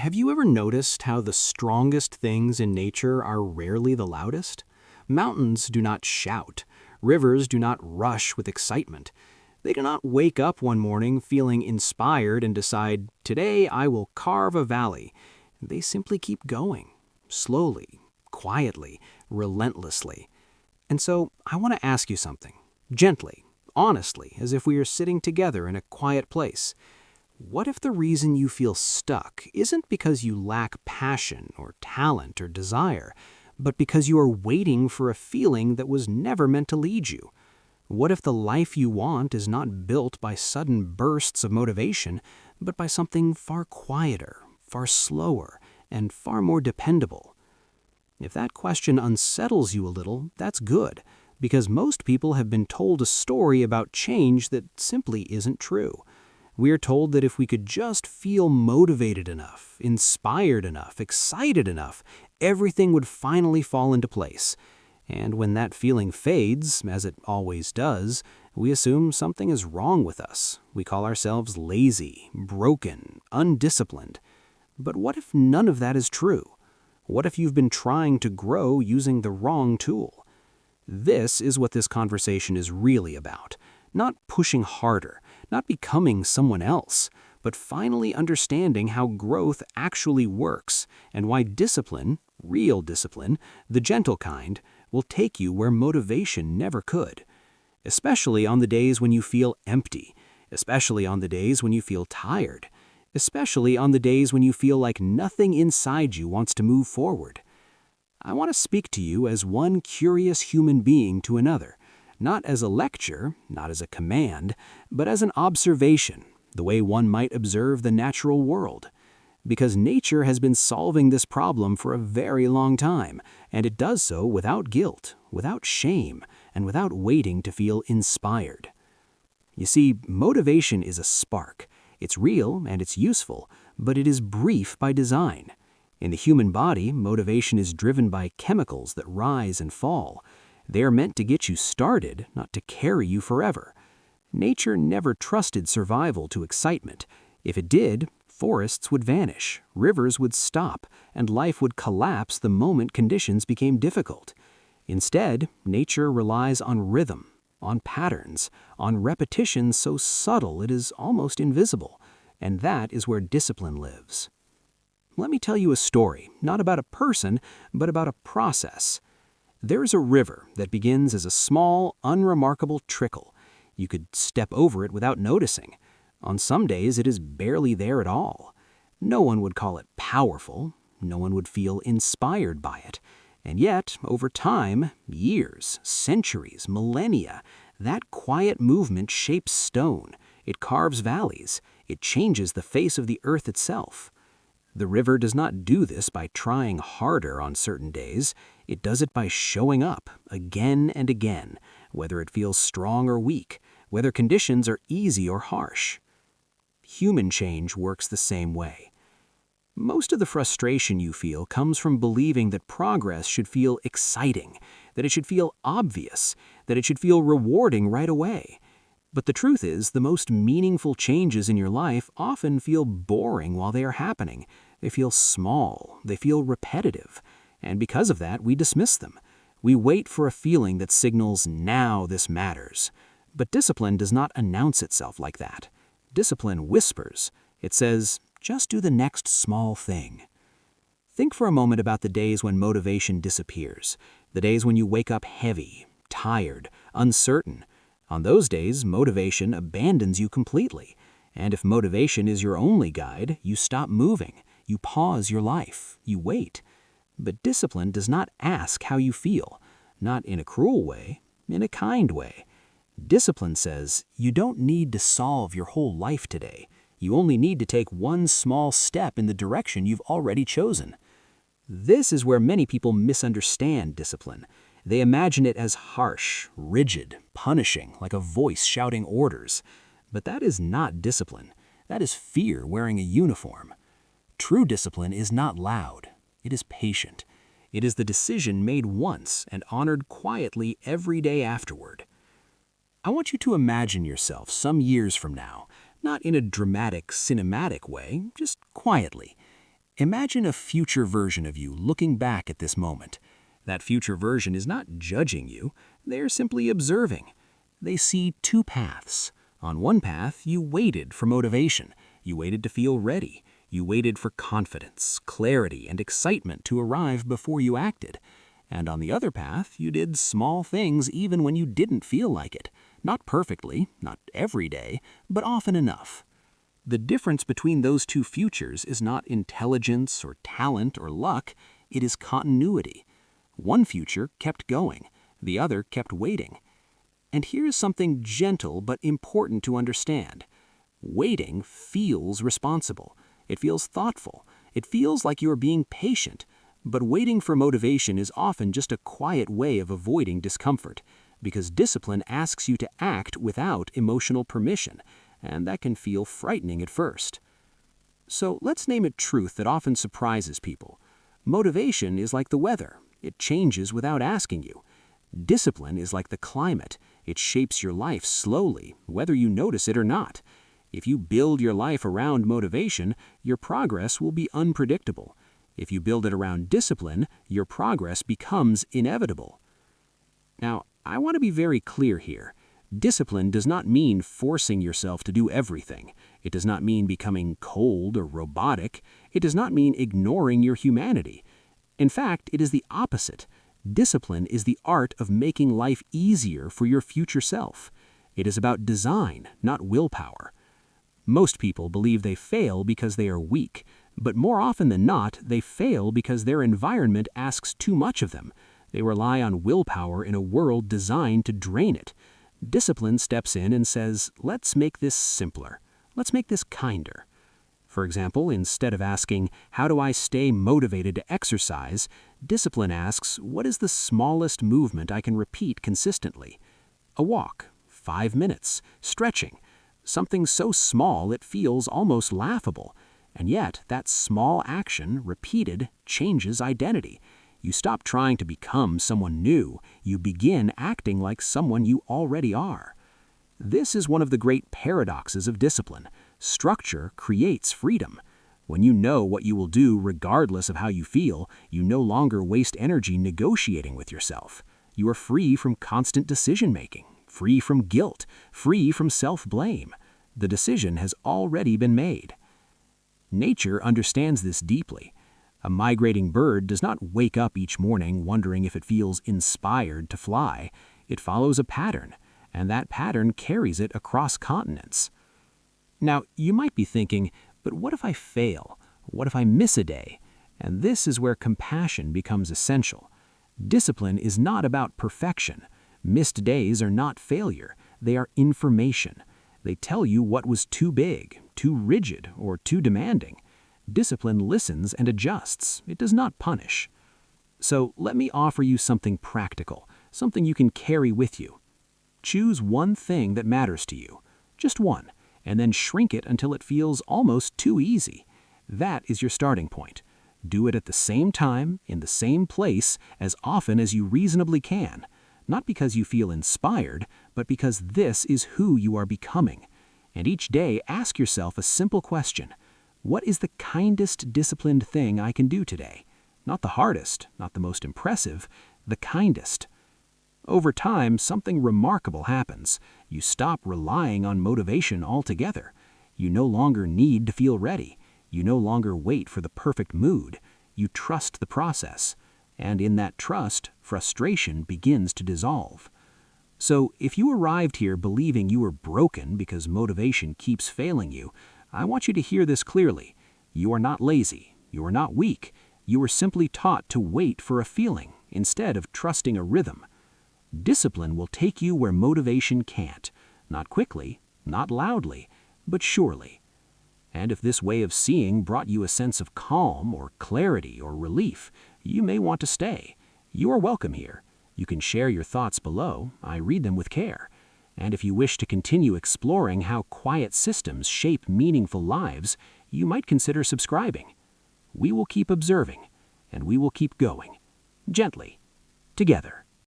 Have you ever noticed how the strongest things in nature are rarely the loudest? Mountains do not shout. Rivers do not rush with excitement. They do not wake up one morning feeling inspired and decide, "Today I will carve a valley." They simply keep going, slowly, quietly, relentlessly. And so I want to ask you something, gently, honestly, as if we are sitting together in a quiet place. What if the reason you feel stuck isn't because you lack passion or talent or desire, but because you are waiting for a feeling that was never meant to lead you? What if the life you want is not built by sudden bursts of motivation, but by something far quieter, far slower, and far more dependable? If that question unsettles you a little, that's good, because most people have been told a story about change that simply isn't true. We are told that if we could just feel motivated enough, inspired enough, excited enough, everything would finally fall into place. And when that feeling fades, as it always does, we assume something is wrong with us. We call ourselves lazy, broken, undisciplined. But what if none of that is true? What if you've been trying to grow using the wrong tool? This is what this conversation is really about. Not pushing harder, not becoming someone else, but finally understanding how growth actually works and why discipline, real discipline, the gentle kind, will take you where motivation never could. Especially on the days when you feel empty, especially on the days when you feel tired, especially on the days when you feel like nothing inside you wants to move forward. I want to speak to you as one curious human being to another, not as a lecture, not as a command, but as an observation, the way one might observe the natural world. Because nature has been solving this problem for a very long time, and it does so without guilt, without shame, and without waiting to feel inspired. You see, motivation is a spark. It's real and it's useful, but it is brief by design. In the human body, motivation is driven by chemicals that rise and fall. They are meant to get you started, not to carry you forever. Nature never trusted survival to excitement. If it did, forests would vanish, rivers would stop, and life would collapse the moment conditions became difficult. Instead, nature relies on rhythm, on patterns, on repetition so subtle it is almost invisible, and that is where discipline lives. Let me tell you a story, not about a person, but about a process. There is a river that begins as a small, unremarkable trickle. You could step over it without noticing. On some days, it is barely there at all. No one would call it powerful. No one would feel inspired by it. And yet, over time, years, centuries, millennia, that quiet movement shapes stone. It carves valleys. It changes the face of the earth itself. The river does not do this by trying harder on certain days. It does it by showing up again and again, whether it feels strong or weak, whether conditions are easy or harsh. Human change works the same way. Most of the frustration you feel comes from believing that progress should feel exciting, that it should feel obvious, that it should feel rewarding right away. But the truth is, the most meaningful changes in your life often feel boring while they are happening. They feel small, they feel repetitive, and because of that, we dismiss them. We wait for a feeling that signals, "Now this matters." But discipline does not announce itself like that. Discipline whispers. It says, "Just do the next small thing." Think for a moment about the days when motivation disappears, the days when you wake up heavy, tired, uncertain. On those days, motivation abandons you completely. And if motivation is your only guide, you stop moving, you pause your life, you wait. But discipline does not ask how you feel, not in a cruel way, in a kind way. Discipline says, you don't need to solve your whole life today. You only need to take one small step in the direction you've already chosen. This is where many people misunderstand discipline. They imagine it as harsh, rigid, punishing, like a voice shouting orders. But that is not discipline. That is fear wearing a uniform. True discipline is not loud. It is patient. It is the decision made once and honored quietly every day afterward. I want you to imagine yourself some years from now, not in a dramatic, cinematic way, just quietly. Imagine a future version of you looking back at this moment. That future version is not judging you, they're simply observing. They see two paths. On one path, you waited for motivation. You waited to feel ready. You waited for confidence, clarity, and excitement to arrive before you acted. And on the other path, you did small things even when you didn't feel like it. Not perfectly, not every day, but often enough. The difference between those two futures is not intelligence or talent or luck, it is continuity. One future kept going, the other kept waiting. And here's something gentle but important to understand. Waiting feels responsible. It feels thoughtful. It feels like you are being patient. But waiting for motivation is often just a quiet way of avoiding discomfort, because discipline asks you to act without emotional permission, and that can feel frightening at first. So let's name a truth that often surprises people. Motivation is like the weather. It changes without asking you. Discipline is like the climate. It shapes your life slowly, whether you notice it or not. If you build your life around motivation, your progress will be unpredictable. If you build it around discipline, your progress becomes inevitable. Now, I want to be very clear here. Discipline does not mean forcing yourself to do everything. It does not mean becoming cold or robotic. It does not mean ignoring your humanity. In fact, it is the opposite. Discipline is the art of making life easier for your future self. It is about design, not willpower. Most people believe they fail because they are weak, but more often than not, they fail because their environment asks too much of them. They rely on willpower in a world designed to drain it. Discipline steps in and says, let's make this simpler. Let's make this kinder. For example, instead of asking, how do I stay motivated to exercise, discipline asks, what is the smallest movement I can repeat consistently? A walk, 5 minutes, stretching, something so small it feels almost laughable. And yet, that small action, repeated, changes identity. You stop trying to become someone new. You begin acting like someone you already are. This is one of the great paradoxes of discipline. Structure creates freedom. When you know what you will do regardless of how you feel, you no longer waste energy negotiating with yourself. You are free from constant decision-making, free from guilt, free from self-blame. The decision has already been made. Nature understands this deeply. A migrating bird does not wake up each morning wondering if it feels inspired to fly. It follows a pattern, and that pattern carries it across continents. Now, you might be thinking, but what if I fail? What if I miss a day? And this is where compassion becomes essential. Discipline is not about perfection. Missed days are not failure. They are information. They tell you what was too big, too rigid, or too demanding. Discipline listens and adjusts. It does not punish. So let me offer you something practical, something you can carry with you. Choose one thing that matters to you, just one, and then shrink it until it feels almost too easy. That is your starting point. Do it at the same time, in the same place, as often as you reasonably can. Not because you feel inspired, but because this is who you are becoming. And each day ask yourself a simple question. What is the kindest disciplined thing I can do today? Not the hardest, not the most impressive, the kindest. Over time, something remarkable happens. You stop relying on motivation altogether. You no longer need to feel ready. You no longer wait for the perfect mood. You trust the process. And in that trust, frustration begins to dissolve. So if you arrived here believing you were broken because motivation keeps failing you, I want you to hear this clearly. You are not lazy. You are not weak. You are simply taught to wait for a feeling instead of trusting a rhythm. Discipline will take you where motivation can't. Not quickly, not loudly, but surely. And if this way of seeing brought you a sense of calm or clarity or relief, you may want to stay. You are welcome here. You can share your thoughts below. I read them with care. And if you wish to continue exploring how quiet systems shape meaningful lives, you might consider subscribing. We will keep observing, and we will keep going, gently, together.